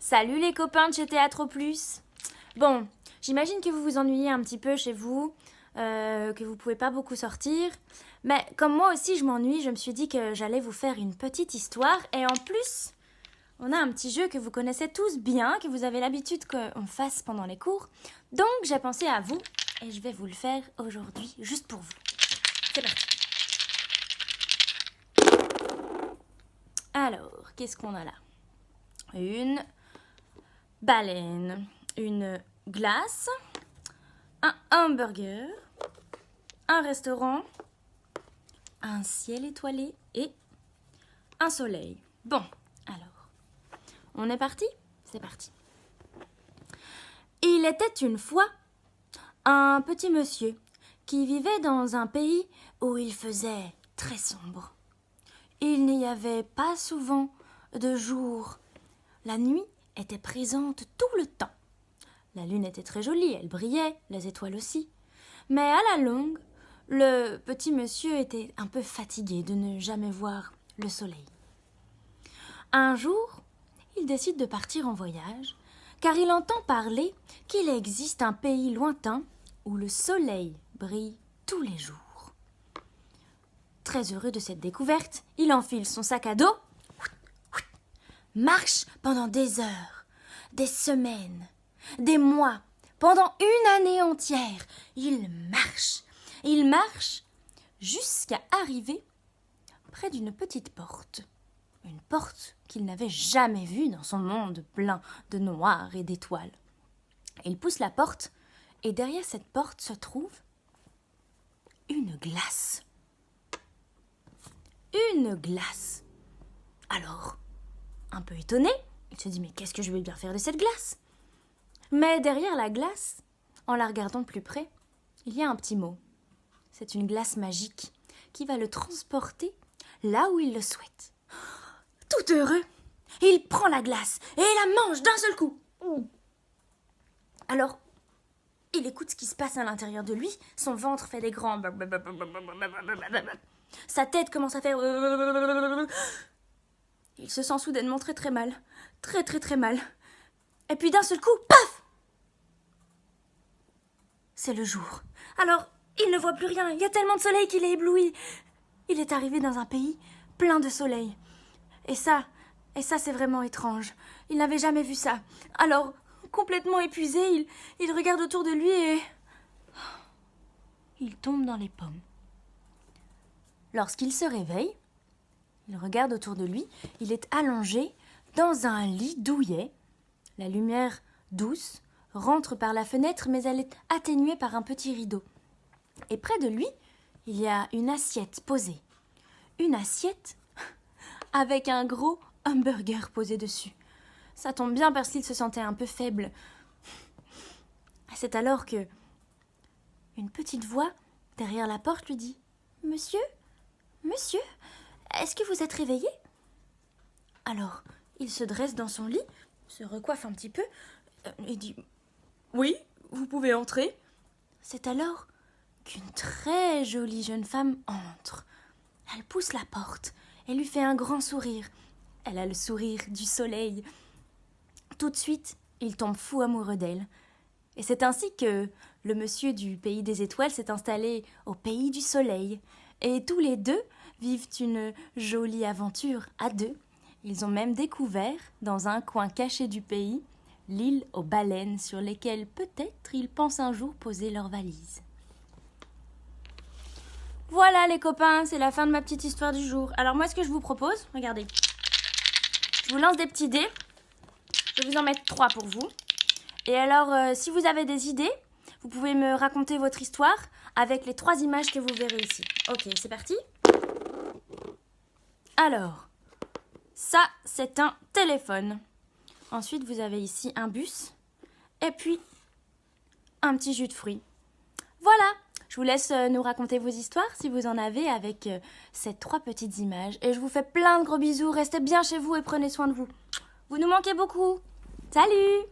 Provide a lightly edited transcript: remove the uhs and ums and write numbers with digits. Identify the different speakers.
Speaker 1: Salut les copains de chez Théâtre Plus. Bon, j'imagine que vous vous ennuyez un petit peu chez vous, que vous pouvez pas beaucoup sortir. Mais comme moi aussi je m'ennuie, je me suis dit que j'allais vous faire une petite histoire. Et en plus, on a un petit jeu que vous connaissez tous bien, que vous avez l'habitude qu'on fasse pendant les cours. Donc j'ai pensé à vous et je vais vous le faire aujourd'hui, juste pour vous. C'est parti. Alors, qu'est-ce qu'on a là? Une baleine, une glace, un hamburger, un restaurant, un ciel étoilé et un soleil. Bon, alors, on est parti? C'est parti. Il était une fois un petit monsieur qui vivait dans un pays où il faisait très sombre. Il n'y avait pas souvent de jour. La nuit était présente tout le temps. La lune était très jolie, elle brillait, les étoiles aussi. Mais à la longue, le petit monsieur était un peu fatigué de ne jamais voir le soleil. Un jour, il décide de partir en voyage, car il entend parler qu'il existe un pays lointain où le soleil brille tous les jours. Très heureux de cette découverte, il enfile son sac à dos, marche pendant des heures, des semaines, des mois, pendant une année entière. Il marche jusqu'à arriver près d'une petite porte. Une porte qu'il n'avait jamais vue dans son monde plein de noir et d'étoiles. Il pousse la porte et derrière cette porte se trouve une glace. Une glace. Alors, un peu étonné, il se dit « Mais qu'est-ce que je vais bien faire de cette glace ?» Mais derrière la glace, en la regardant de plus près, il y a un petit mot. C'est une glace magique qui va le transporter là où il le souhaite. Tout heureux, il prend la glace et la mange d'un seul coup. Alors, il écoute ce qui se passe à l'intérieur de lui. Son ventre fait des grands... Sa tête commence à faire... Il se sent soudainement très très mal. Très très très mal. Et puis d'un seul coup, paf! C'est le jour. Alors, il ne voit plus rien. Il y a tellement de soleil qu'il est ébloui. Il est arrivé dans un pays plein de soleil. Et ça, c'est vraiment étrange. Il n'avait jamais vu ça. Alors, complètement épuisé, il regarde autour de lui et... il tombe dans les pommes. Lorsqu'il se réveille, il regarde autour de lui. Il est allongé dans un lit douillet. La lumière douce rentre par la fenêtre, mais elle est atténuée par un petit rideau. Et près de lui, il y a une assiette posée. Une assiette avec un gros hamburger posé dessus. Ça tombe bien parce qu'il se sentait un peu faible. C'est alors que une petite voix derrière la porte lui dit « Monsieur, monsieur, est-ce que vous êtes réveillé ?» Alors, il se dresse dans son lit, se recoiffe un petit peu et dit « Oui, vous pouvez entrer. » C'est alors qu'une très jolie jeune femme entre. Elle pousse la porte et lui fait un grand sourire. Elle a le sourire du soleil. Tout de suite, il tombe fou amoureux d'elle. Et c'est ainsi que le monsieur du pays des étoiles s'est installé au pays du soleil. Et tous les deux vivent une jolie aventure à deux. Ils ont même découvert, dans un coin caché du pays, l'île aux baleines sur lesquelles peut-être ils pensent un jour poser leurs valises. Voilà les copains, c'est la fin de ma petite histoire du jour. Alors moi ce que je vous propose, regardez. Je vous lance des petits dés. Je vais vous en mettre 3 pour vous. Et alors si vous avez des idées, vous pouvez me raconter votre histoire avec les 3 images que vous verrez ici. Ok, c'est parti. Alors, ça c'est un téléphone. Ensuite vous avez ici un bus. Et puis un petit jus de fruits. Voilà, je vous laisse nous raconter vos histoires si vous en avez avec ces 3 petites images. Et je vous fais plein de gros bisous. Restez bien chez vous et prenez soin de vous. Vous nous manquez beaucoup. Salut!